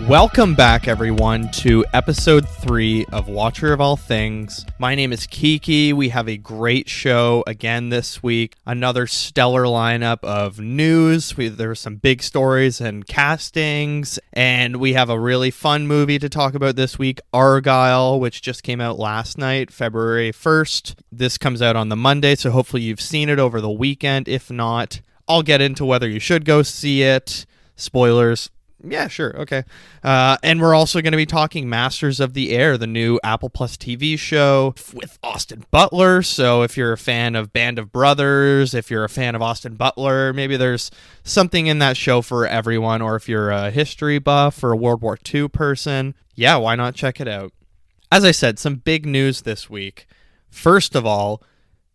Welcome back, everyone, to episode 3 of Watcher of All Things. My name is Kiki. We have a great show again this week. Another stellar lineup of news. There were some big stories and castings, and we have a really fun movie to talk about this week, Argylle, which just came out last night, February 1st. This comes out on the Monday, so hopefully you've seen it over the weekend. If not, I'll get into whether you should go see it. Spoilers. Yeah, sure. Okay. And we're also going to be talking Masters of the Air, the new Apple Plus TV show with Austin Butler. So if you're a fan of Band of Brothers, if you're a fan of Austin Butler, maybe there's something in that show for everyone. Or if you're a history buff or a World War II person, yeah, why not check it out? As I said, some big news this week. First of all,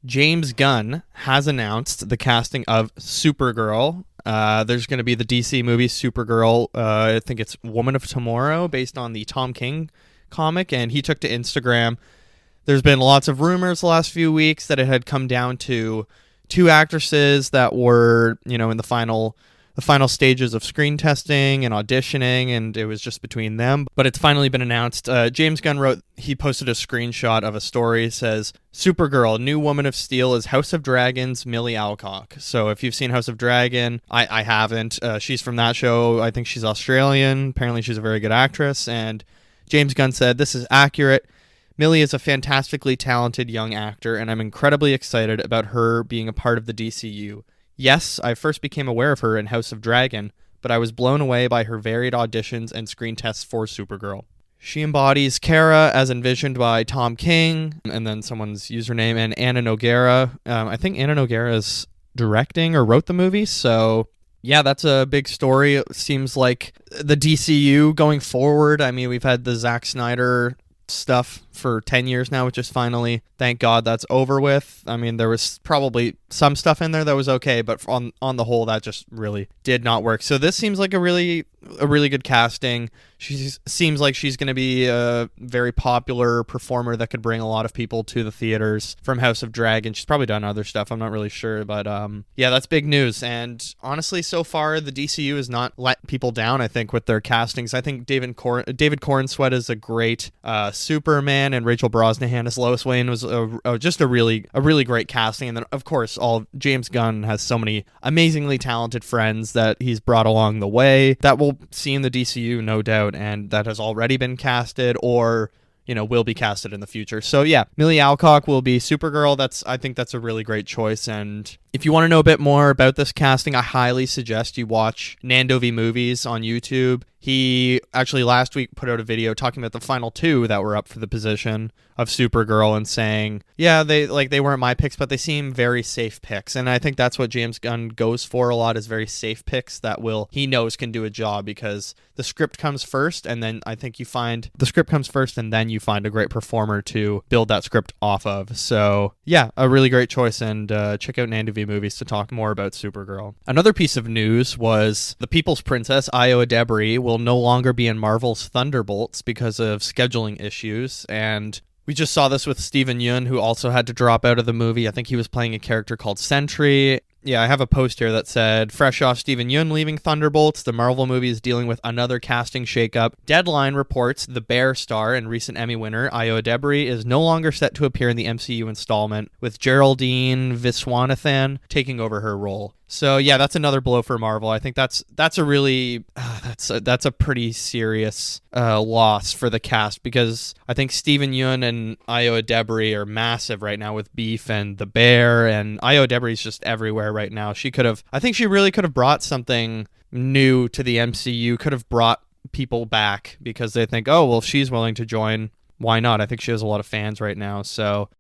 James Gunn has announced the casting of Supergirl. There's going to be the DC movie Supergirl. I think it's Woman of Tomorrow, based on the Tom King comic, and he took to Instagram. There's been lots of rumors the last few weeks that it had come down to 2 actresses that were, in the final stages of screen testing and auditioning, and it was just between them. But it's finally been announced. James Gunn he posted a screenshot of a story. It says, Supergirl, new Woman of Steel is House of Dragon's Millie Alcock. So if you've seen House of Dragon, I haven't. She's from that show. I think she's Australian. Apparently she's a very good actress. And James Gunn said, this is accurate. Millie is a fantastically talented young actor, and I'm incredibly excited about her being a part of the DCU. Yes, I first became aware of her in House of Dragon, but I was blown away by her varied auditions and screen tests for Supergirl. She embodies Kara as envisioned by Tom King, and then someone's username, and Anna Nogueira. I think Anna Nogueira is directing or wrote the movie, so yeah, that's a big story. It seems like the DCU going forward, I mean, we've had the Zack Snyder stuff for 10 years now, which is finally, thank God, that's over with. I mean, there was probably some stuff in there that was okay, but on the whole, that just really did not work. So this seems like a really good casting. She seems like she's going to be a very popular performer that could bring a lot of people to the theaters from House of Dragon. She's probably done other stuff, I'm not really sure, but yeah, that's big news. And honestly, so far, the DCU has not let people down, I think, with their castings. I think David Corenswet is a great Superman, and Rachel Brosnahan as Lois Lane was just a really great casting. And then, of course, James Gunn has so many amazingly talented friends that he's brought along the way that we'll see in the DCU, no doubt, and that has already been casted or will be casted in the future. So yeah, Millie Alcock will be Supergirl. I think that's a really great choice. And if you want to know a bit more about this casting, I highly suggest you watch Nando V Movies on YouTube. He actually last week put out a video talking about the final 2 that were up for the position of Supergirl and saying, yeah, they weren't my picks, but they seem very safe picks. And I think that's what James Gunn goes for a lot, is very safe picks that he knows can do a job, because the script comes first, and then I think you find a great performer to build that script off of. So yeah, a really great choice, and check out Nando V Movies to talk more about Supergirl. Another piece of news was the People's Princess, Ayo Edebiri, will no longer be in Marvel's Thunderbolts because of scheduling issues, and we just saw this with Steven Yeun, who also had to drop out of the movie. I think he was playing a character called Sentry. Yeah, I have a post here that said, fresh off Steven Yeun leaving Thunderbolts, the Marvel movie is dealing with another casting shakeup. Deadline reports the Bear star and recent Emmy winner, Ayo Edebiri, is no longer set to appear in the MCU installment, with Geraldine Viswanathan taking over her role. So yeah, that's another blow for Marvel. I think that's a really that's a pretty serious loss for the cast, because I think Steven Yeun and Ayo Edebiri are massive right now with Beef and the Bear, and Ayo Edebiri's just everywhere right now. I think she really could have brought something new to the MCU, could have brought people back, because they think, oh well, if she's willing to join, why not? I think she has a lot of fans right now. So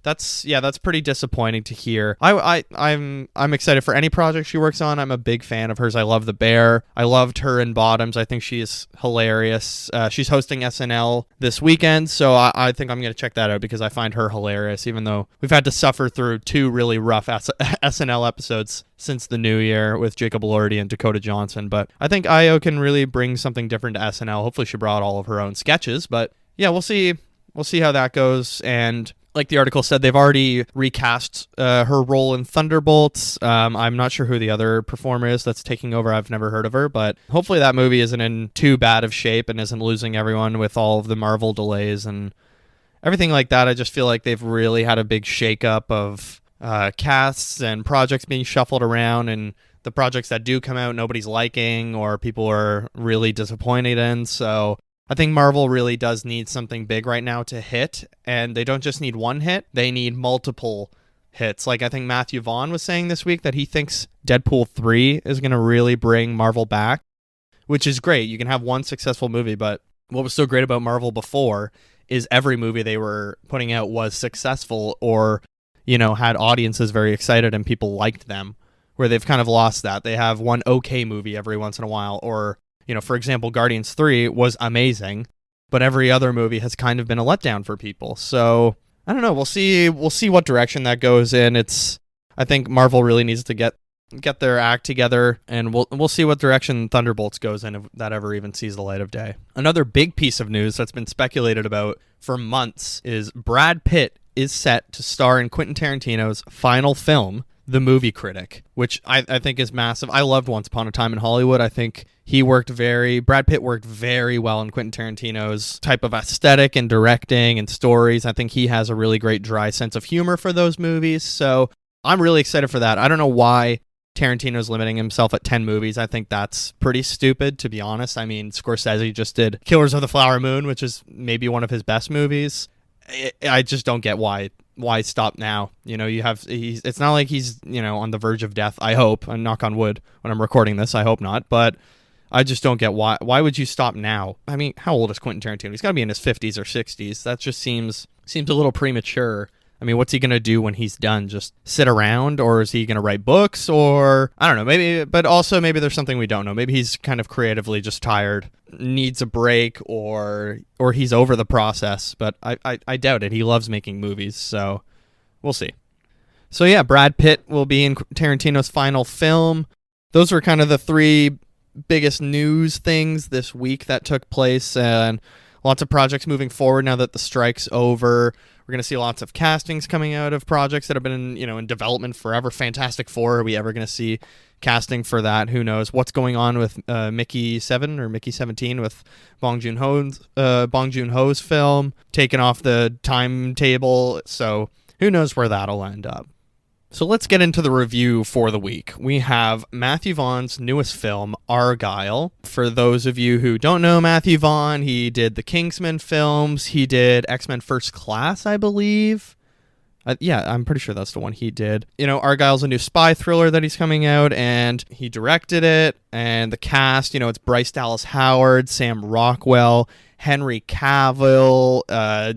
that's pretty disappointing to hear. I'm excited for any project she works on. I'm a big fan of hers. I love The Bear. I loved her in Bottoms. I think she's hilarious. She's hosting SNL this weekend, so I think I'm going to check that out, because I find her hilarious, even though we've had to suffer through 2 really rough SNL episodes since the new year with Jacob Elordi and Dakota Johnson. But I think Ayo can really bring something different to SNL. Hopefully she brought all of her own sketches, but yeah, we'll see how that goes. And like the article said, they've already recast her role in Thunderbolts. I'm not sure who the other performer is that's taking over. I've never heard of her, but hopefully that movie isn't in too bad of shape and isn't losing everyone with all of the Marvel delays and everything like that. I just feel like they've really had a big shakeup of casts and projects being shuffled around, and the projects that do come out nobody's liking or people are really disappointed in. So I think Marvel really does need something big right now to hit, and they don't just need one hit, they need multiple hits. Like I think Matthew Vaughn was saying this week that he thinks Deadpool 3 is going to really bring Marvel back, which is great. You can have one successful movie, but what was so great about Marvel before is every movie they were putting out was successful or, had audiences very excited and people liked them, where they've kind of lost that. They have one okay movie every once in a while, or for example, Guardians 3 was amazing, but every other movie has kind of been a letdown for people. So, I don't know. We'll see what direction that goes in. I think Marvel really needs to get their act together, and we'll see what direction Thunderbolts goes in, if that ever even sees the light of day. Another big piece of news that's been speculated about for months is Brad Pitt is set to star in Quentin Tarantino's final film, The Movie Critic, which I think is massive. I loved Once Upon a Time in Hollywood. I think Brad Pitt worked very well in Quentin Tarantino's type of aesthetic and directing and stories. I think he has a really great dry sense of humor for those movies. So I'm really excited for that. I don't know why Tarantino's limiting himself at 10 movies. I think that's pretty stupid, to be honest. I mean, Scorsese just did Killers of the Flower Moon, which is maybe one of his best movies. I just don't get why stop now. It's not like he's, on the verge of death. I hope, and knock on wood when I'm recording this, I hope not, but I just don't get why would you stop now? I mean, how old is Quentin Tarantino? He's got to be in his 50s or 60s. That just seems a little premature. I mean, what's he going to do when he's done? Just sit around, or is he going to write books, or I don't know, maybe, but also maybe there's something we don't know. Maybe he's kind of creatively just tired, needs a break, or he's over the process, but I doubt it. He loves making movies, so we'll see. So yeah, Brad Pitt will be in Tarantino's final film. Those were kind of the three biggest news things this week that took place, and lots of projects moving forward now that the strike's over. We're going to see lots of castings coming out of projects that have been in development forever. Fantastic Four, are we ever going to see casting for that? Who knows? What's going on with Mickey 7 or Mickey 17 with Bong Joon-ho's film taken off the timetable? So who knows where that'll end up. So let's get into the review for the week. We have Matthew Vaughn's newest film, Argylle. For those of you who don't know Matthew Vaughn, he did the Kingsman films. He did X-Men First Class, I believe. Yeah, I'm pretty sure that's the one he did. Argylle's a new spy thriller that he's coming out, and he directed it. And the cast, it's Bryce Dallas Howard, Sam Rockwell, Henry Cavill,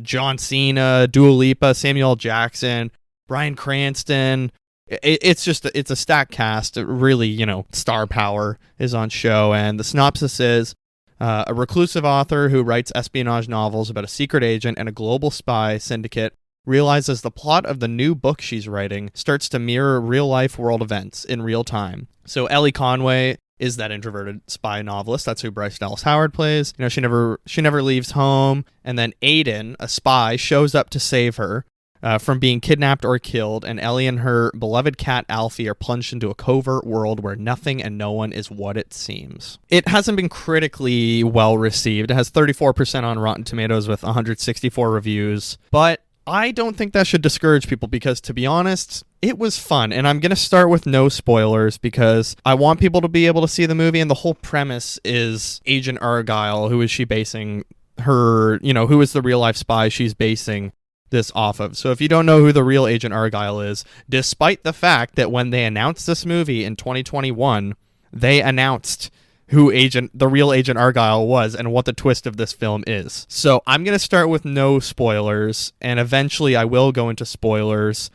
John Cena, Dua Lipa, Samuel L. Jackson, Bryan Cranston. It's a stacked cast. Really, star power is on show. And the synopsis is a reclusive author who writes espionage novels about a secret agent and a global spy syndicate realizes the plot of the new book she's writing starts to mirror real-life world events in real time. So Ellie Conway is that introverted spy novelist. That's who Bryce Dallas Howard plays. She never leaves home. And then Aiden, a spy, shows up to save her from being kidnapped or killed, and Ellie and her beloved cat Alfie are plunged into a covert world where nothing and no one is what it seems. It hasn't been critically well received. It has 34% on Rotten Tomatoes with 164 reviews, but I don't think that should discourage people because, to be honest, it was fun. And I'm going to start with no spoilers because I want people to be able to see the movie, and the whole premise is Agent Argylle. Who is she basing her, who is the real life spy she's basing this off of? So if you don't know who the real Agent Argylle is, despite the fact that when they announced this movie in 2021, they announced who the real Agent Argylle was and what the twist of this film is. So I'm going to start with no spoilers, and eventually I will go into spoilers.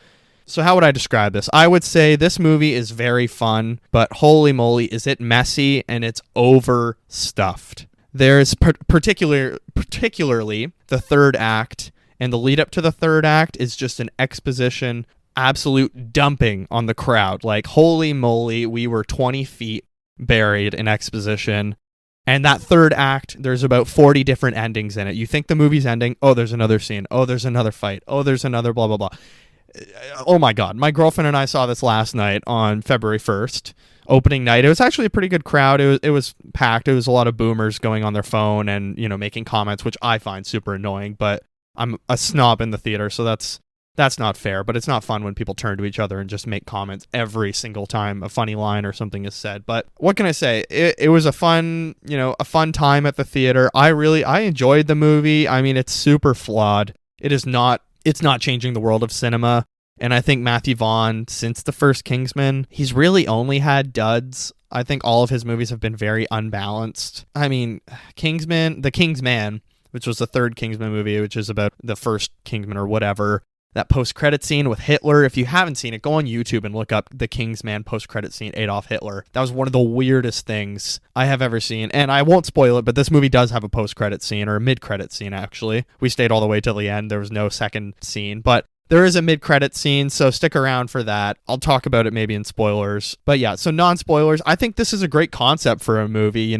So how would I describe this? I would say this movie is very fun, but holy moly, is it messy and it's overstuffed. There's particularly the third act, and the lead up to the third act is just an exposition, absolute dumping on the crowd. Like, holy moly, we were 20 feet buried in exposition. And that third act, there's about 40 different endings in it. You think the movie's ending, oh, there's another scene. Oh, there's another fight. Oh, there's another blah, blah, blah. Oh my God. My girlfriend and I saw this last night on February 1st, opening night. It was actually a pretty good crowd. It was packed. It was a lot of boomers going on their phone and, making comments, which I find super annoying, but I'm a snob in the theater, so that's not fair, but it's not fun when people turn to each other and just make comments every single time a funny line or something is said. But what can I say? It was a fun time at the theater. I enjoyed the movie. I mean, it's super flawed. It's not changing the world of cinema. And I think Matthew Vaughn, since the first Kingsman, he's really only had duds. I think all of his movies have been very unbalanced. I mean, The Kingsman, which was the third Kingsman movie, which is about the first Kingsman or whatever, that post-credit scene with Hitler. If you haven't seen it, go on YouTube and look up the Kingsman post-credit scene, Adolf Hitler. That was one of the weirdest things I have ever seen. And I won't spoil it, but this movie does have a post-credit scene, or a mid-credit scene, actually. We stayed all the way till the end. There was no second scene. But there is a mid-credit scene, so stick around for that. I'll talk about it maybe in spoilers. But yeah, so non-spoilers. I think this is a great concept for a movie.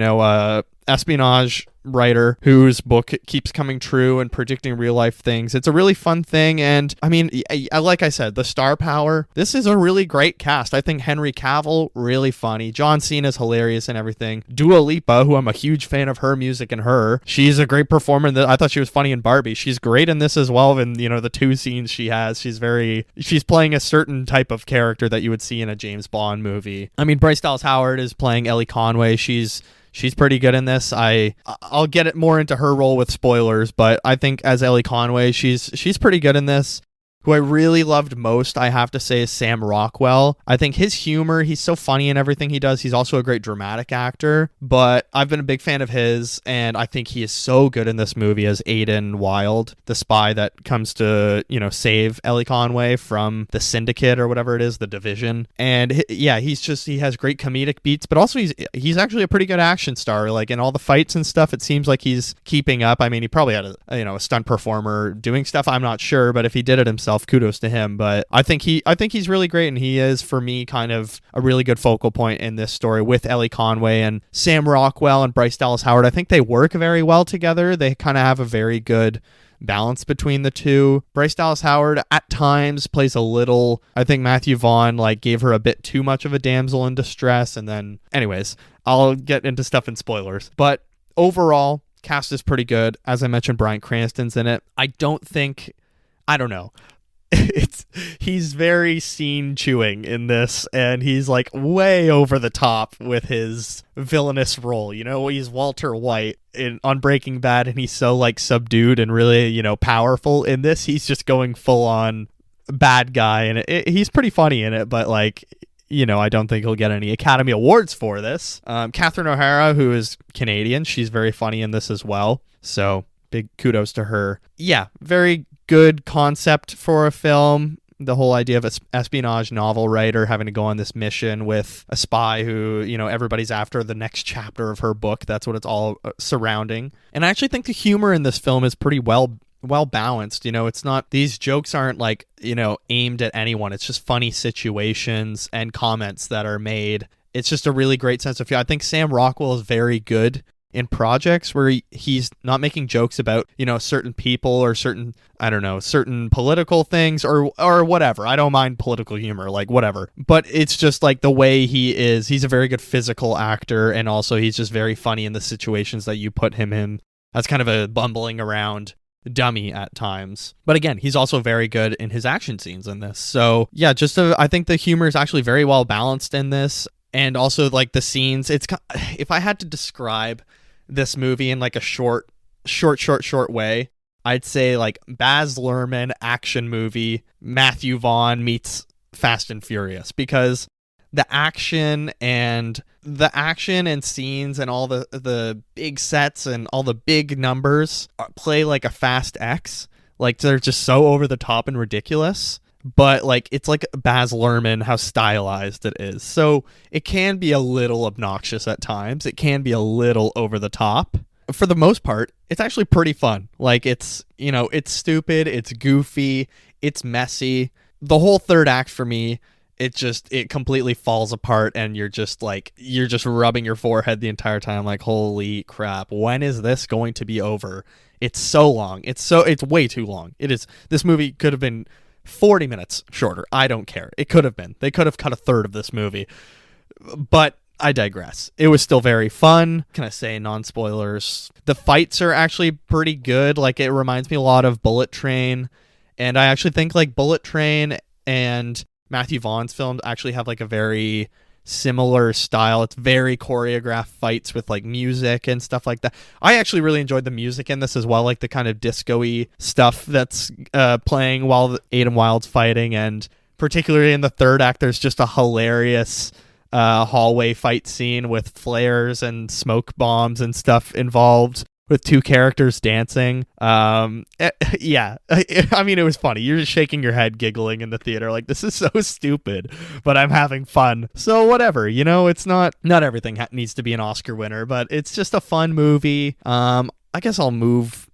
Espionage writer whose book keeps coming true and predicting real life things. It's a really fun thing, and I mean, like I said, the star power, this is a really great cast. I think Henry Cavill, really funny. John Cena's hilarious and everything. Dua Lipa, who I'm a huge fan of her music and she's a great performer. I thought she was funny in Barbie. She's great in this as well. In the two scenes she has, she's playing a certain type of character that you would see in a James Bond movie. I mean, Bryce Dallas Howard is playing Ellie Conway. She's pretty good in this. I'll get it more into her role with spoilers, but I think as Ellie Conway, she's pretty good in this. Who I really loved most, I have to say, is Sam Rockwell. I think his humor, he's so funny in everything he does. He's also a great dramatic actor, but I've been a big fan of his, and I think he is so good in this movie as Aiden Wilde, the spy that comes to, save Ellie Conway from the syndicate or whatever it is, the division. And he has great comedic beats, but also he's actually a pretty good action star. Like in all the fights and stuff, it seems like he's keeping up. I mean, he probably had a stunt performer doing stuff. I'm not sure, but if he did it himself, kudos to him. But I think he's really great, and he is, for me, kind of a really good focal point in this story with Ellie Conway and Sam Rockwell and Bryce Dallas Howard. I think they work very well together. They kind of have a very good balance between the two. Bryce Dallas Howard at times plays a little, I think Matthew Vaughn gave her a bit too much of a damsel in distress, and then anyways, I'll get into stuff in spoilers. But overall, cast is pretty good. As I mentioned, Bryan Cranston's in it. I don't know. He's very scene chewing in this, and he's way over the top with his villainous role. He's Walter White on Breaking Bad, and he's so subdued and really powerful. In this, he's just going full on bad guy, and he's pretty funny in it, but I don't think he'll get any Academy Awards for this. Catherine O'Hara, who is Canadian, she's very funny in this as well, so big kudos to her. Yeah, very good concept for a film. The whole idea of an espionage novel writer having to go on this mission with a spy who, everybody's after the next chapter of her book. That's what it's all surrounding. And I actually think the humor in this film is pretty well balanced. It's not, these jokes aren't aimed at anyone. It's just funny situations and comments that are made. It's just a really great sense of humor. I think Sam Rockwell is very good in projects where he's not making jokes about, certain people or certain political things or whatever. I don't mind political humor, whatever. But it's just the way he is. He's a very good physical actor, and also he's just very funny in the situations that you put him in as kind of a bumbling around dummy at times. But again, he's also very good in his action scenes in this. So yeah, I think the humor is actually very well balanced in this. And also the scenes, if I had to describe this movie in a short way, I'd say Baz Luhrmann action movie, Matthew Vaughn meets Fast and Furious, because the action and scenes and all the big sets and all the big numbers play like a Fast X. They're just so over the top and ridiculous. But it's Baz Luhrmann, how stylized it is. So it can be a little obnoxious at times. It can be a little over the top. For the most part, it's actually pretty fun. It's stupid, it's goofy, it's messy. The whole third act for me it completely falls apart, and you're just rubbing your forehead the entire time like, holy crap, when is this going to be over? It's so long. It's way too long. This movie could have been 40 minutes shorter. I don't care. It could have been. They could have cut a third of this movie. But I digress. It was still very fun. Can I say non-spoilers? The fights are actually pretty good. Like, it reminds me a lot of Bullet Train. And I actually think like Bullet Train and Matthew Vaughn's film actually have like a very similar style. It's very choreographed fights with like music and stuff like that. I actually really enjoyed the music in this as well, like the kind of disco-y stuff that's playing while Aiden Wilde's fighting. And particularly in the third act, there's just a hilarious hallway fight scene with flares and smoke bombs and stuff involved, with two characters dancing. Yeah, I mean, it was funny. You're just shaking your head, giggling in the theater, like, this is so stupid, but I'm having fun. So whatever, it's not everything needs to be an Oscar winner, but it's just a fun movie. I guess I'll move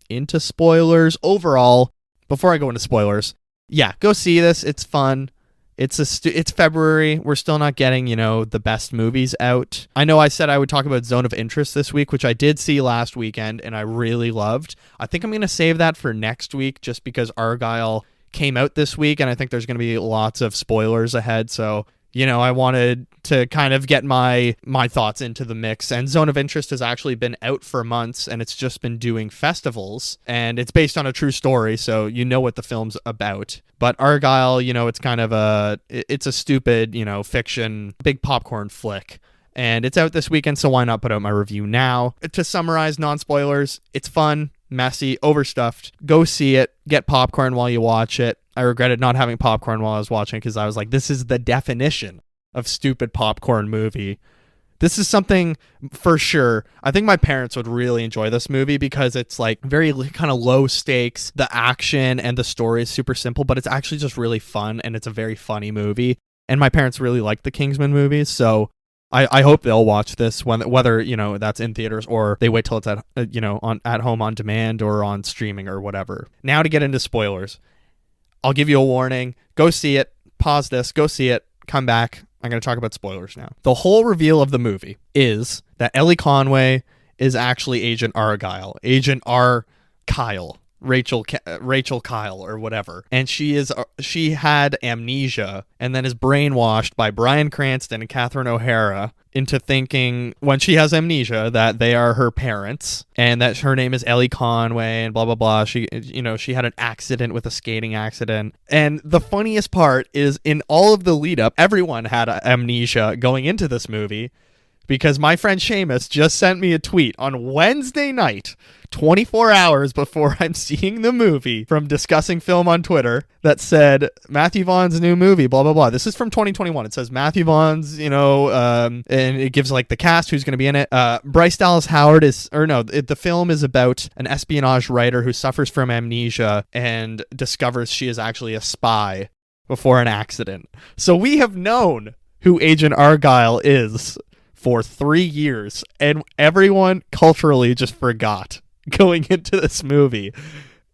into spoilers. Overall, before I go into spoilers, yeah, go see this. It's fun. It's February. We're still not getting, the best movies out. I know I said I would talk about Zone of Interest this week, which I did see last weekend and I really loved. I think I'm going to save that for next week just because Argylle came out this week and I think there's going to be lots of spoilers ahead. So, I wanted to kind of get my thoughts into the mix. And Zone of Interest has actually been out for months and it's just been doing festivals, and it's based on a true story, so you know what the film's about. But Argylle, it's kind of it's a stupid, fiction, big popcorn flick. And it's out this weekend, so why not put out my review now? To summarize, non-spoilers, it's fun, messy, overstuffed. Go see it. Get popcorn while you watch it. I regretted not having popcorn while I was watching because I was like, this is the definition of stupid popcorn movie. This is something for sure. I think my parents would really enjoy this movie because it's like very kind of low stakes. The action and the story is super simple, but it's actually just really fun, and it's a very funny movie. And my parents really like the Kingsman movies, so I hope they'll watch this whether that's in theaters or they wait till it's at home on demand or on streaming or whatever. Now to get into spoilers. I'll give you a warning. Go see it. Pause this. Go see it. Come back. I'm going to talk about spoilers now. The whole reveal of the movie is that Ellie Conway is actually Agent Argylle. Agent R. Kyle. Rachel Kyle or whatever. And she had amnesia and then is brainwashed by Bryan Cranston and Catherine O'Hara into thinking, when she has amnesia, that they are her parents and that her name is Ellie Conway and blah blah blah. She had an accident with a skating accident. And the funniest part is, in all of the lead up, everyone had amnesia going into this movie, because my friend Seamus just sent me a tweet on Wednesday night, 24 hours before I'm seeing the movie, from Discussing Film on Twitter, that said, Matthew Vaughn's new movie, blah, blah, blah. This is from 2021. It says Matthew Vaughn's, and it gives like the cast, who's going to be in it. Bryce Dallas Howard the film is about an espionage writer who suffers from amnesia and discovers she is actually a spy before an accident. So we have known who Agent Argylle is for 3 years, and everyone culturally just forgot going into this movie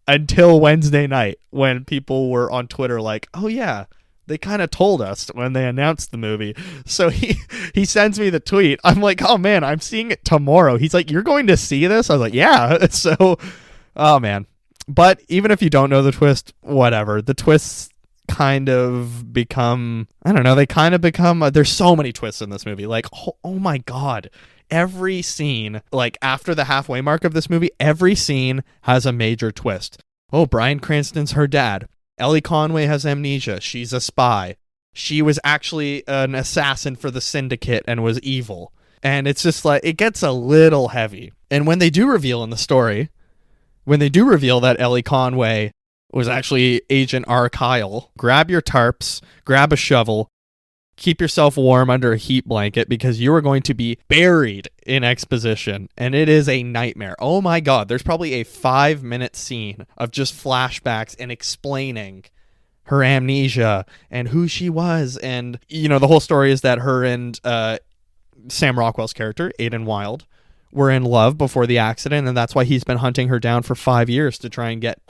until Wednesday night, when people were on Twitter like, oh yeah, they kind of told us when they announced the movie. So he sends me the tweet. I'm like, oh man, I'm seeing it tomorrow. He's like, you're going to see this? I was like, yeah. So, oh man. But even if you don't know the twist, whatever. The twists kind of become, I don't know, they kind of become, there's so many twists in this movie. Like, oh my God. Every scene, like after the halfway mark of this movie, every scene has a major twist. Oh, Bryan Cranston's her dad. Ellie Conway has amnesia. She's a spy. She was actually an assassin for the syndicate and was evil. And it's just like, it gets a little heavy. And when they do reveal in the story, that Ellie Conway was actually Agent R. Kyle, grab your tarps, grab a shovel, keep yourself warm under a heat blanket, because you are going to be buried in exposition, and it is a nightmare. Oh my God, there's probably a 5-minute scene of just flashbacks and explaining her amnesia and who she was. And, the whole story is that her and Sam Rockwell's character, Aiden Wilde, were in love before the accident, and that's why he's been hunting her down for 5 years to try and get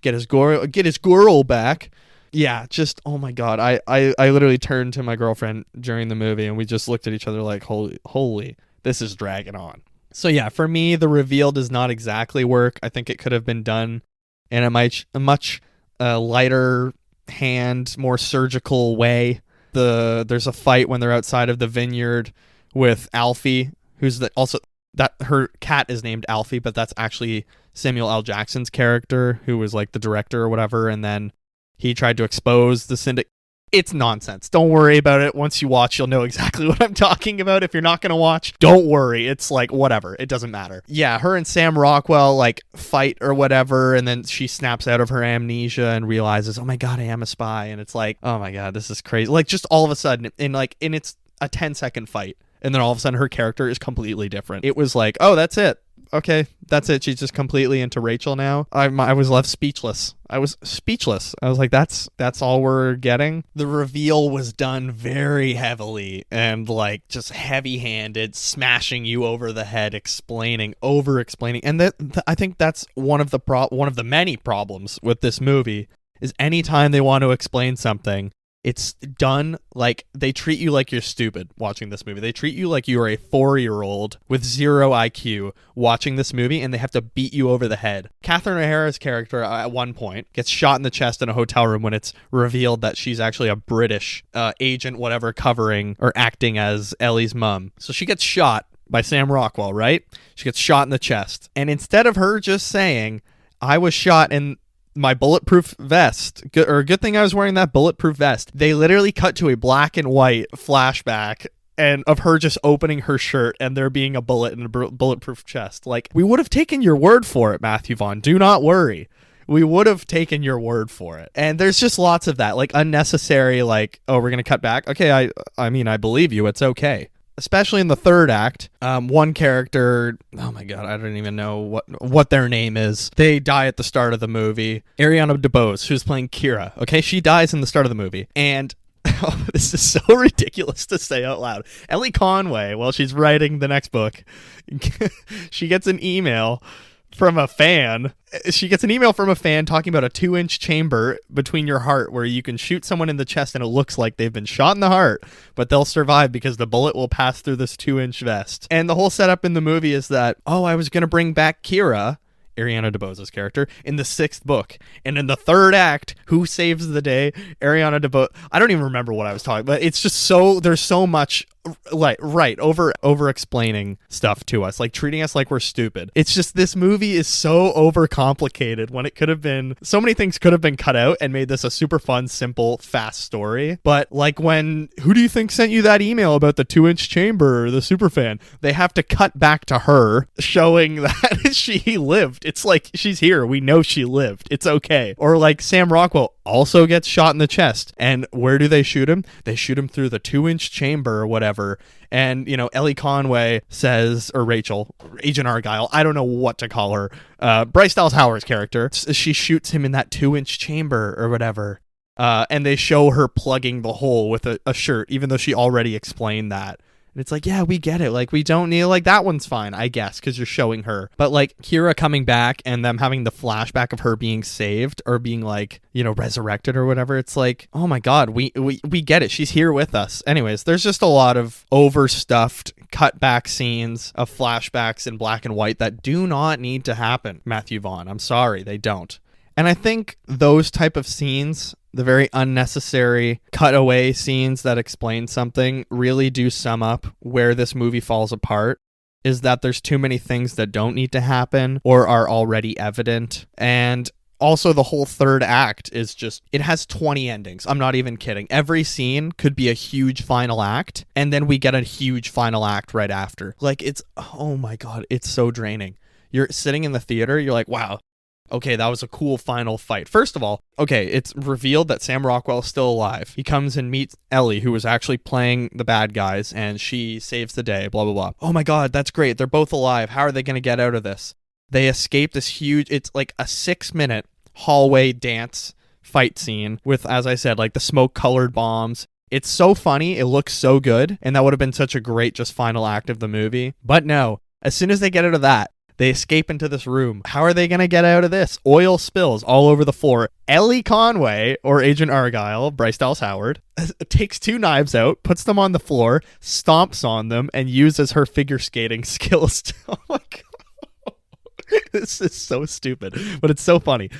his girl back. Yeah, just, oh my God. I literally turned to my girlfriend during the movie and we just looked at each other like, holy, this is dragging on. So yeah, for me, the reveal does not exactly work. I think it could have been done in a much lighter hand, more surgical way. There's a fight when they're outside of the vineyard with Alfie, who's also that her cat is named Alfie, but that's actually Samuel L. Jackson's character, who was like the director or whatever, and then he tried to expose the syndicate. It's nonsense. Don't worry about it. Once you watch, you'll know exactly what I'm talking about. If you're not going to watch, don't worry. It's like, whatever. It doesn't matter. Yeah, her and Sam Rockwell like fight or whatever, and then she snaps out of her amnesia and realizes, oh my God, I am a spy. And it's like, oh my God, this is crazy. Like, just all of a sudden, and it's a 10-second fight. And then all of a sudden her character is completely different. It was like, oh, that's it. Okay, that's it. She's just completely into Rachel now. I was left speechless. I was like, that's all we're getting. The reveal was done very heavily and like just heavy-handed, smashing you over the head, over-explaining. And I think that's one of the many problems with this movie is anytime they want to explain something, it's done like they treat you like you're stupid watching this movie. They treat you like you are a 4-year-old with 0 IQ watching this movie, and they have to beat you over the head. Catherine O'Hara's character at one point gets shot in the chest in a hotel room when it's revealed that she's actually a British agent, whatever, covering or acting as Ellie's mom. So she gets shot by Sam Rockwell, right? She gets shot in the chest. And instead of her just saying, I was shot in my bulletproof vest, good thing I was wearing that bulletproof vest, they literally cut to a black and white flashback and of her just opening her shirt and there being a bullet in a bulletproof chest. Like, we would have taken your word for it, Matthew Vaughn. Do not worry. We would have taken your word for it. And there's just lots of that, like unnecessary, like, oh, we're going to cut back. Okay, I mean, I believe you. It's okay. Especially in the third act, one character, oh my God, I don't even know what their name is. They die at the start of the movie. Ariana DeBose, who's playing Kira, okay? She dies in the start of the movie. And oh, this is so ridiculous to say out loud. Ellie Conway, while she's writing the next book, she gets an email from a fan. She gets an email from a fan talking about a 2-inch chamber between your heart where you can shoot someone in the chest and it looks like they've been shot in the heart, but they'll survive because the bullet will pass through this 2-inch vest. And the whole setup in the movie is that, oh, I was going to bring back Kira, Ariana DeBose's character, in the 6th book. And in the 3rd act, who saves the day? Ariana DeBose. I don't even remember what I was talking, but it's just there's so much like over explaining stuff to us, like treating us like we're stupid. It's just, this movie is so overcomplicated when it could have been, so many things could have been cut out and made this a super fun, simple, fast story. But like, when, who do you think sent you that email about the 2-inch chamber or the superfan? They have to cut back to her showing that she lived. It's like, she's here, we know she lived, it's okay. Or like, Sam Rockwell also gets shot in the chest, and where do they shoot him? They shoot him through the 2-inch chamber or whatever. And, you know, Ellie Conway says, or Rachel, Agent Argylle, I don't know what to call her, Bryce Dallas Howard's character, she shoots him in that 2-inch chamber or whatever. And they show her plugging the hole with a shirt, even though she already explained that. And it's like, yeah, we get it. Like, we don't need, like, that one's fine, I guess, because you're showing her. But, like, Kira coming back and them having the flashback of her being saved or being, like, you know, resurrected or whatever, it's like, oh my God, we get it. She's here with us. Anyways, there's just a lot of overstuffed cutback scenes of flashbacks in black and white that do not need to happen, Matthew Vaughn. I'm sorry, they don't. And I think those type of scenes, the very unnecessary cutaway scenes that explain something, really do sum up where this movie falls apart, is that there's too many things that don't need to happen or are already evident. And also the whole 3rd act is just, it has 20 endings. I'm not even kidding. Every scene could be a huge final act, and then we get a huge final act right after. Like, it's, oh my God, it's so draining. You're sitting in the theater, you're like, wow, okay, that was a cool final fight. First of all, okay, it's revealed that Sam Rockwell is still alive. He comes and meets Ellie, who was actually playing the bad guys, and she saves the day, blah, blah, blah. Oh my God, that's great. They're both alive. How are they going to get out of this? They escape this huge, it's like a 6-minute hallway dance fight scene with, as I said, like the smoke-colored bombs. It's so funny. It looks so good. And that would have been such a great just final act of the movie. But no, as soon as they get out of that, They escape into this room. How are they going to get out of this? Oil spills all over the floor. Ellie Conway, or Agent Argylle, Bryce Dallas Howard, takes 2 knives out, puts them on the floor, stomps on them, and uses her figure skating skills to, oh my God. This is so stupid, but it's so funny.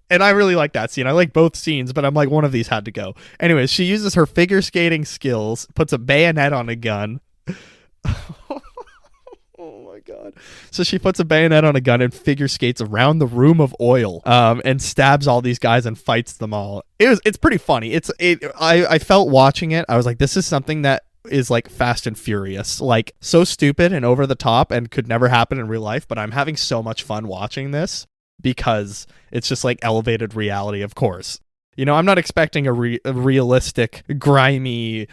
And I really like that scene. I like both scenes, but I'm like, one of these had to go. Anyways, she uses her figure skating skills, puts a bayonet on a gun. Oh my God. So she puts a bayonet on a gun and figure skates around the room of oil, and stabs all these guys and fights them all. It's pretty funny. I felt watching it, I was like, this is something that is like Fast and Furious, like so stupid and over the top and could never happen in real life, but I'm having so much fun watching this because it's just like elevated reality, of course. You know, I'm not expecting a realistic, grimy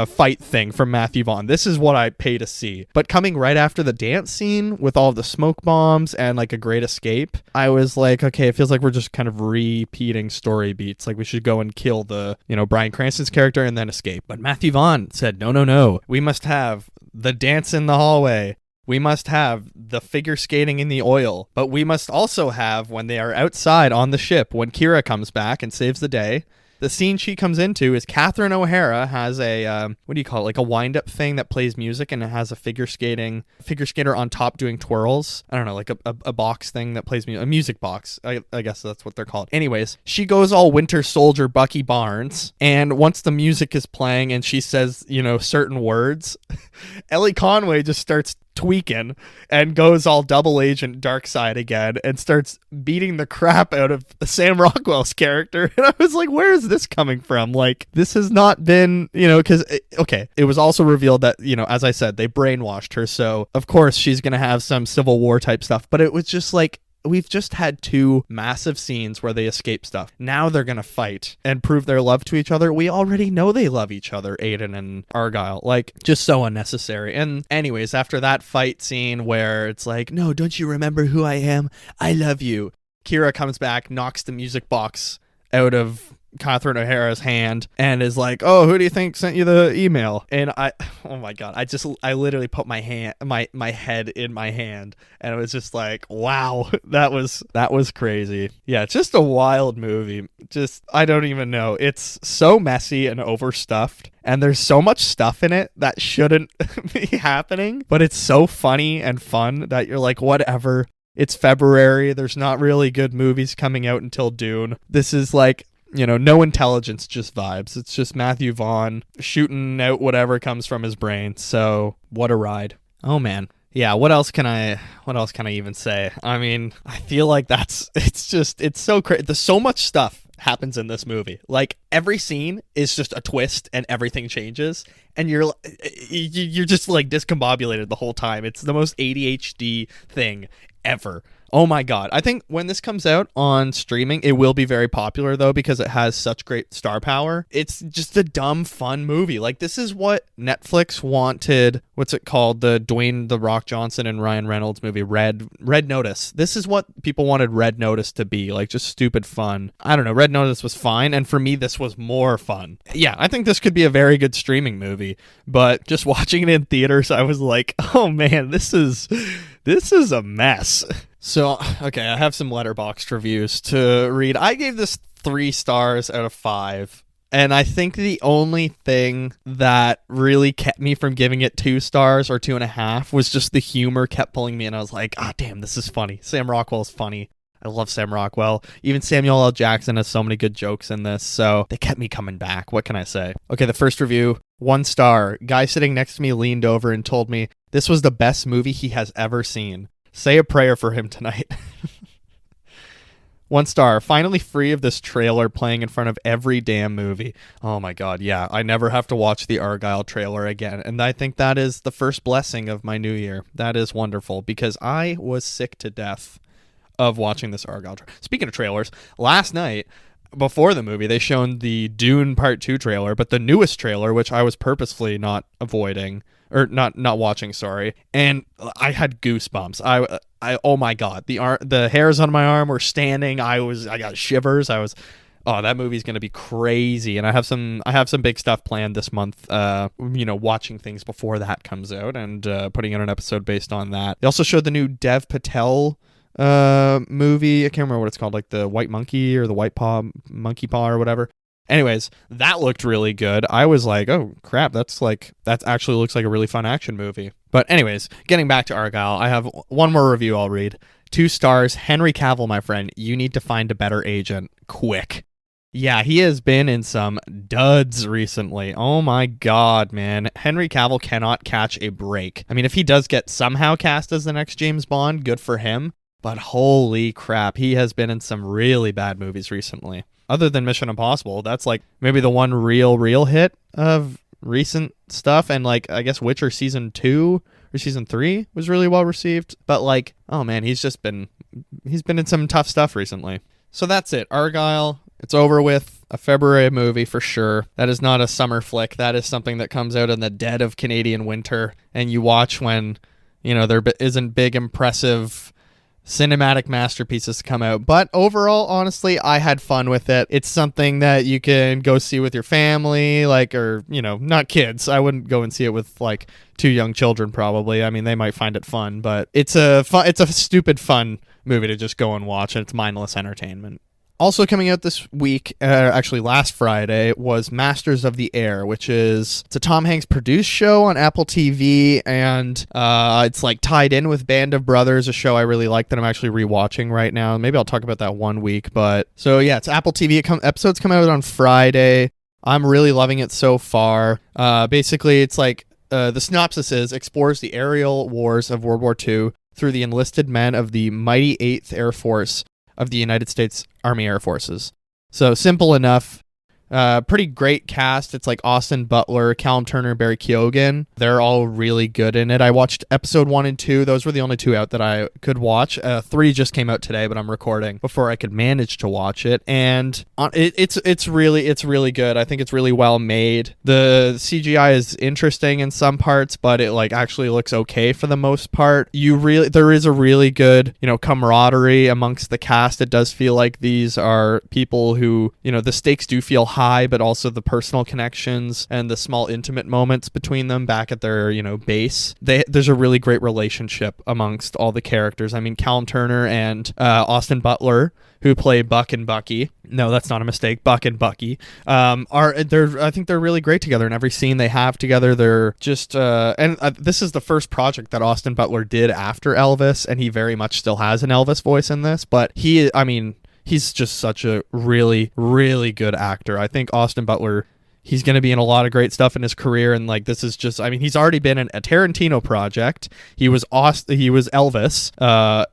fight thing from Matthew Vaughn. This is what I pay to see. But coming right after the dance scene with all of the smoke bombs and like a great escape, I was like, okay, it feels like we're just kind of repeating story beats. Like we should go and kill the, Bryan Cranston's character and then escape. But Matthew Vaughn said, no. We must have the dance in the hallway. We must have the figure skating in the oil, but we must also have when they are outside on the ship, when Kira comes back and saves the day. The scene she comes into is Catherine O'Hara has a, what do you call it? Like a wind-up thing that plays music, and it has a figure skater on top doing twirls. I don't know, like a box thing that plays music, a music box. I guess that's what they're called. Anyways, she goes all Winter Soldier Bucky Barnes, and once the music is playing and she says, certain words, Ellie Conway just starts tweaking and goes all double agent dark side again and starts beating the crap out of Sam Rockwell's character. And I was like, where is this coming from? Like, this has not been, because it was also revealed that, as I said, they brainwashed her, so of course she's gonna have some Civil War type stuff, but it was just like, we've just had 2 massive scenes where they escape stuff. Now they're going to fight and prove their love to each other. We already know they love each other, Aiden and Argylle. Like, just so unnecessary. And anyways, after that fight scene where it's like, no, don't you remember who I am? I love you. Kira comes back, knocks the music box out of Catherine O'Hara's hand and is like, oh, who do you think sent you the email? And oh my God, I literally put my head in my hand, and it was just like, wow, that was crazy. Yeah, it's just a wild movie. Just, I don't even know. It's so messy and overstuffed, and there's so much stuff in it that shouldn't be happening, but it's so funny and fun that you're like, whatever. It's February. There's not really good movies coming out until Dune. This is like, no intelligence, just vibes. It's just Matthew Vaughn shooting out whatever comes from his brain. So what a ride. Oh man. Yeah, what else can I even say? I mean, I feel like it's so crazy. There's so much stuff happens in this movie. Like, every scene is just a twist and everything changes, and you're just like discombobulated the whole time. It's the most ADHD thing ever. Oh my God. I think when this comes out on streaming, it will be very popular though, because it has such great star power. It's just a dumb, fun movie. Like, this is what Netflix wanted. What's it called? The Dwayne "The Rock" Johnson and Ryan Reynolds movie, Red Notice. This is what people wanted Red Notice to be. Like, just stupid fun. I don't know. Red Notice was fine, and for me, this was more fun. Yeah, I think this could be a very good streaming movie, but just watching it in theaters, I was like, oh man, this is a mess. So, okay, I have some Letterboxd reviews to read. I gave this 3 stars out of 5. And I think the only thing that really kept me from giving it 2 stars or 2.5 was just the humor kept pulling me. And I was like, damn, this is funny. Sam Rockwell's funny. I love Sam Rockwell. Even Samuel L. Jackson has so many good jokes in this. So they kept me coming back. What can I say? Okay, the first review, 1 star. Guy sitting next to me leaned over and told me this was the best movie he has ever seen. Say a prayer for him tonight. 1 star. Finally free of this trailer playing in front of every damn movie. Oh my God, yeah. I never have to watch the Argylle trailer again. And I think that is the first blessing of my new year. That is wonderful, because I was sick to death of watching this Argylle trailer. Speaking of trailers, last night, before the movie, they shown the Dune Part 2 trailer, but the newest trailer, which I was purposefully not avoiding, or not watching, sorry, and I had goosebumps. I oh my God, the hairs on my arm were standing. I got shivers. Oh, that movie's going to be crazy, and I have some big stuff planned this month. Watching things before that comes out and putting out an episode based on that. They also showed the new Dev Patel movie. I can't remember what it's called, like the White Monkey or the White Paw, Monkey Paw or whatever. Anyways, that looked really good. I was like, oh crap, that actually looks like a really fun action movie. But anyways, getting back to Argylle, I have one more review I'll read. 2 stars. Henry Cavill, my friend, you need to find a better agent quick. Yeah, he has been in some duds recently. Oh my god, man. Henry Cavill cannot catch a break. I mean, if he does get somehow cast as the next James Bond, good for him. But holy crap, he has been in some really bad movies recently. Other than Mission Impossible, that's like maybe the one real hit of recent stuff. And like, I guess Witcher season 2 or season 3 was really well received. But like, oh man, he's been in some tough stuff recently. So that's it. Argylle, it's over with. A February movie for sure. That is not a summer flick. That is something that comes out in the dead of Canadian winter. And you watch when, there isn't big, impressive cinematic masterpieces come out. But overall, honestly, I had fun with it. It's something that you can go see with your family, or not kids. I wouldn't go and see it with 2 young children probably. I mean, they might find it fun, but it's a stupid fun movie to just go and watch, and it's mindless entertainment. Also coming out this week, actually last Friday, was Masters of the Air, which it's a Tom Hanks produced show on Apple TV, and it's tied in with Band of Brothers, a show I really like that I'm actually rewatching right now. Maybe I'll talk about that one week, but so yeah, it's Apple TV. Episodes come out on Friday. I'm really loving it so far. Basically, it's the synopsis is explores the aerial wars of World War II through the enlisted men of the mighty 8th Air Force of the United States Army Air Forces. So simple enough. Pretty great cast. It's Austin Butler, Callum Turner, Barry Keoghan. They're all really good in it. I watched episode 1 and 2. Those were the only 2 out that I could watch. 3 just came out today, but I'm recording before I could manage to watch it. And it's really good. I think it's really well made. The CGI is interesting in some parts, but it actually looks okay for the most part. There is a really good, camaraderie amongst the cast. It does feel like these are people who, the stakes do feel high, but also the personal connections and the small intimate moments between them back at their base. There's a really great relationship amongst all the characters. I mean, Callum Turner and Austin Butler, who play Buck and Bucky. No, that's not a mistake. Buck and Bucky I think they're really great together in every scene they have together. They're just this is the first project that Austin Butler did after Elvis, and he very much still has an Elvis voice in this, but he's just such a really, really good actor. I think Austin Butler, he's going to be in a lot of great stuff in his career, and this is just, he's already been in a Tarantino project. He was Elvis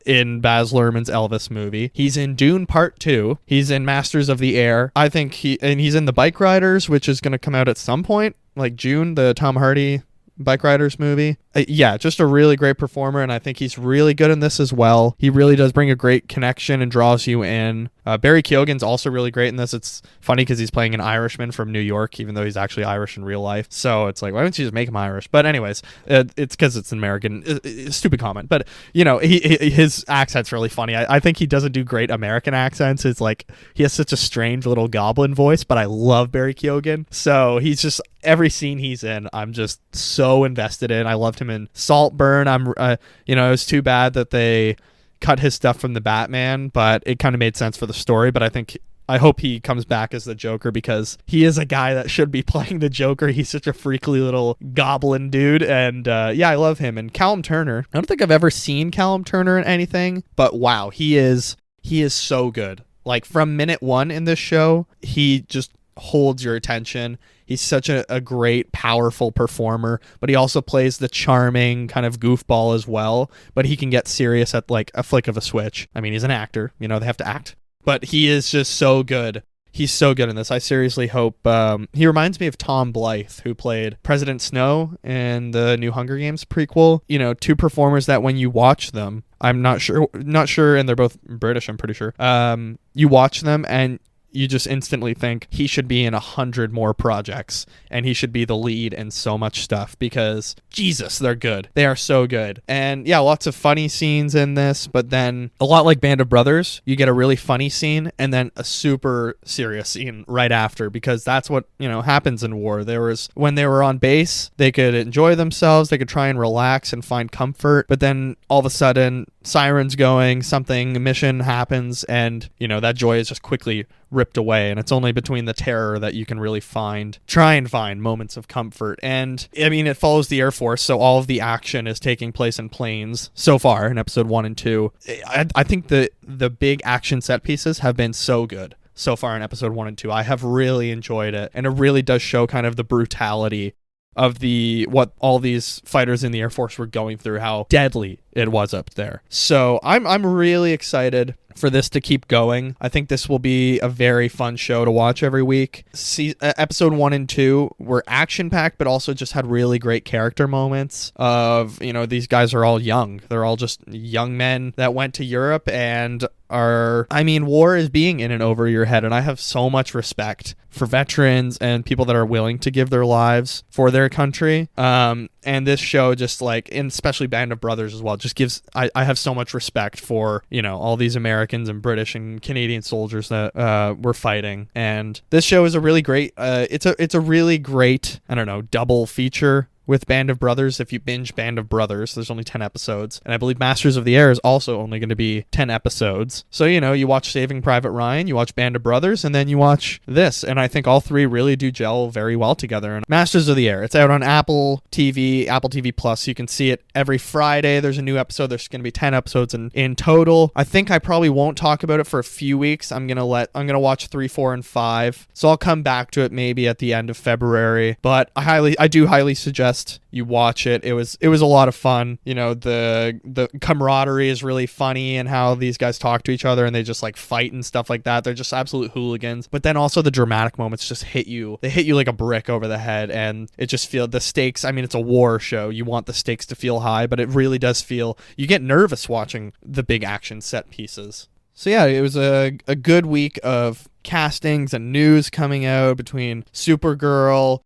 in Baz Luhrmann's Elvis movie. He's in Dune Part 2. He's in Masters of the Air. I think he's in The Bike Riders, which is going to come out at some point, June, the Tom Hardy Bike Riders movie. Yeah, just a really great performer, and I think he's really good in this as well. He really does bring a great connection and draws you in. Barry Keoghan's also really great in this. It's funny because he's playing an Irishman from New York, even though he's actually Irish in real life. So it's why don't you just make him Irish? But anyways, it's because it's an American. Stupid comment. But, his accent's really funny. I think he doesn't do great American accents. It's he has such a strange little goblin voice, but I love Barry Keoghan. So he's just, every scene he's in, I'm just so invested in. I loved him in Saltburn. It was too bad that they cut his stuff from the Batman, but it kind of made sense for the story. But I hope he comes back as the Joker, because he is a guy that should be playing the Joker. He's such a freakly little goblin dude, and I love him. And Callum Turner, I don't think I've ever seen Callum Turner in anything, but wow, he is so good. From minute 1 in this show, he just holds your attention. He's such a great, powerful performer, but he also plays the charming kind of goofball as well. But he can get serious at a flick of a switch. I mean, he's an actor, they have to act. But he is just so good. He's so good in this. I seriously hope he reminds me of Tom Blythe, who played President Snow in the new Hunger Games prequel. 2 performers that when you watch them, I'm not sure, and they're both British, I'm pretty sure. You watch them and you just instantly think he should be in 100 more projects and he should be the lead in so much stuff because Jesus, they're good. They are so good. And yeah, lots of funny scenes in this, but then a lot like Band of Brothers, you get a really funny scene and then a super serious scene right after, because that's what, happens in war. When they were on base, they could enjoy themselves, they could try and relax and find comfort, but then all of a sudden sirens going, a mission happens, and that joy is just quickly ripped away, and it's only between the terror that you can really try and find moments of comfort. And I mean, it follows the Air Force, so all of the action is taking place in planes so far in episode 1 and 2. I think the big action set pieces have been so good so far in episode 1 and 2. I have really enjoyed it, and it really does show kind of the brutality of what all these fighters in the Air Force were going through, how deadly it was up there. So I'm really excited for this to keep going. I think this will be a very fun show to watch every week. Episode 1 and 2 were action-packed, but also just had really great character moments of, these guys are all young. They're all just young men that went to Europe and war is being in and over your head, and I have so much respect for veterans and people that are willing to give their lives for their country. And this show just and especially Band of Brothers as well, just gives, I have so much respect for, all these Americans and British and Canadian soldiers that were fighting. And this show is a really great, it's a really great, double feature with Band of Brothers. If you binge Band of Brothers, there's only 10 episodes. And I believe Masters of the Air is also only going to be 10 episodes. So, you watch Saving Private Ryan, you watch Band of Brothers, and then you watch this. And I think all three really do gel very well together. And Masters of the Air, it's out on Apple TV, Apple TV Plus. You can see it every Friday. There's a new episode. There's going to be 10 episodes in total. I think I probably won't talk about it for a few weeks. I'm going to watch 3, 4, and 5. So I'll come back to it maybe at the end of February. But I do highly suggest you watch it. It was a lot of fun. The camaraderie is really funny, and how these guys talk to each other and they just fight and stuff like that. They're just absolute hooligans. But then also the dramatic moments just hit you. They hit you like a brick over the head, and it just feels the stakes. I mean, it's a war show. You want the stakes to feel high, but it really does feel, you get nervous watching the big action set pieces. So yeah, it was a good week of castings and news coming out between Supergirl,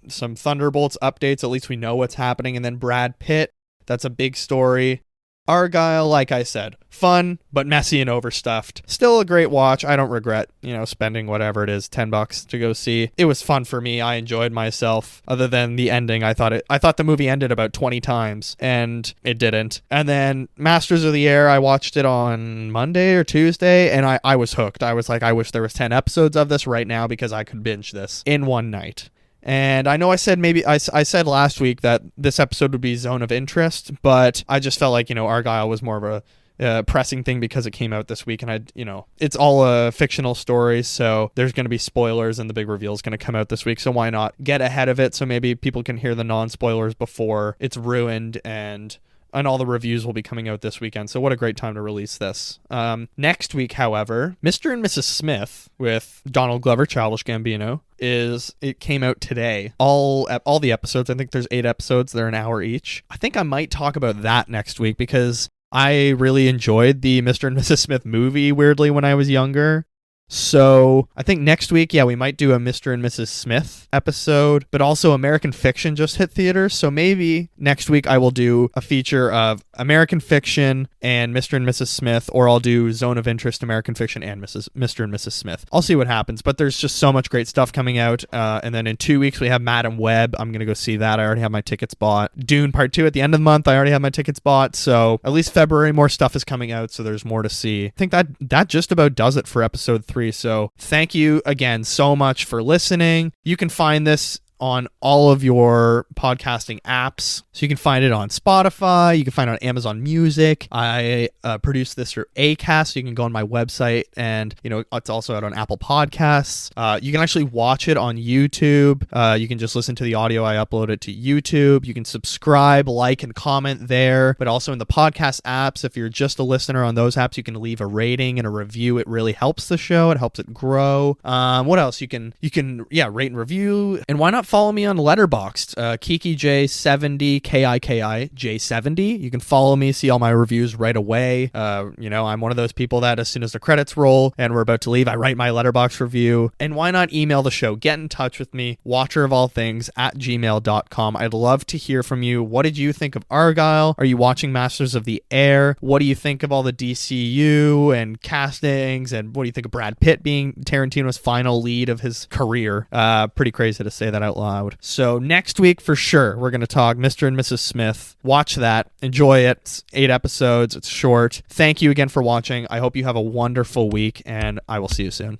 some Thunderbolts updates. At least we know what's happening. And then Brad Pitt, that's a big story. Argylle, like I said, fun but messy and overstuffed. Still a great watch. I don't regret, spending whatever it is, $10 to go see. It was fun for me. I enjoyed myself. Other than the ending, I thought the movie ended about 20 times, and it didn't. And then Masters of the Air, I watched it on Monday or Tuesday, and I was hooked. I was like, I wish there was 10 episodes of this right now because I could binge this in one night. And I know I said I said last week that this episode would be Zone of Interest, but I just felt like, Argylle was more of a pressing thing because it came out this week, and it's all a fictional story, so there's going to be spoilers, and the big reveal is going to come out this week, so why not get ahead of it so maybe people can hear the non-spoilers before it's ruined, and all the reviews will be coming out this weekend. So what a great time to release this. Next week, however, Mr. and Mrs. Smith with Donald Glover, Childish Gambino, it came out today. All the episodes, I think there's 8 episodes. They're an hour each. I think I might talk about that next week because I really enjoyed the Mr. and Mrs. Smith movie, weirdly, when I was younger. So I think next week, we might do a Mr. and Mrs. Smith episode, but also American Fiction just hit theaters. So maybe next week I will do a feature of American Fiction and Mr. and Mrs. Smith, or I'll do Zone of Interest, American Fiction, and Mr. and Mrs. Smith. I'll see what happens, but there's just so much great stuff coming out. And then in 2 weeks we have Madam Web. I'm going to go see that. I already have my tickets bought. Dune Part 2 at the end of the month. I already have my tickets bought. So at least February, more stuff is coming out. So there's more to see. I think that just about does it for episode 3. So thank you again so much for listening. You can find this on all of your podcasting apps. So you can find it on Spotify. You can find it on Amazon Music. I produce this through Acast. So you can go on my website, and it's also out on Apple Podcasts. You can actually watch it on YouTube. You can just listen to the audio. I upload it to YouTube. You can subscribe, like, and comment there. But also in the podcast apps, if you're just a listener on those apps, you can leave a rating and a review. It really helps the show. It helps it grow. What else? You can rate and review. And why not not, follow me on Letterboxd, KikiJ70, KIKIJ70. You can follow me, see all my reviews right away. I'm one of those people that as soon as the credits roll and we're about to leave, I write my Letterboxd review. And why not email the show? Get in touch with me, watcherofallthings@gmail.com. I'd love to hear from you. What did you think of Argylle? Are you watching Masters of the Air? What do you think of all the DCU and castings? And what do you think of Brad Pitt being Tarantino's final lead of his career? Pretty crazy to say that out loud. So next week, for sure, we're going to talk Mr. and Mrs. Smith. Watch that. Enjoy it. It's 8 episodes. It's short. Thank you again for watching. I hope you have a wonderful week, and I will see you soon.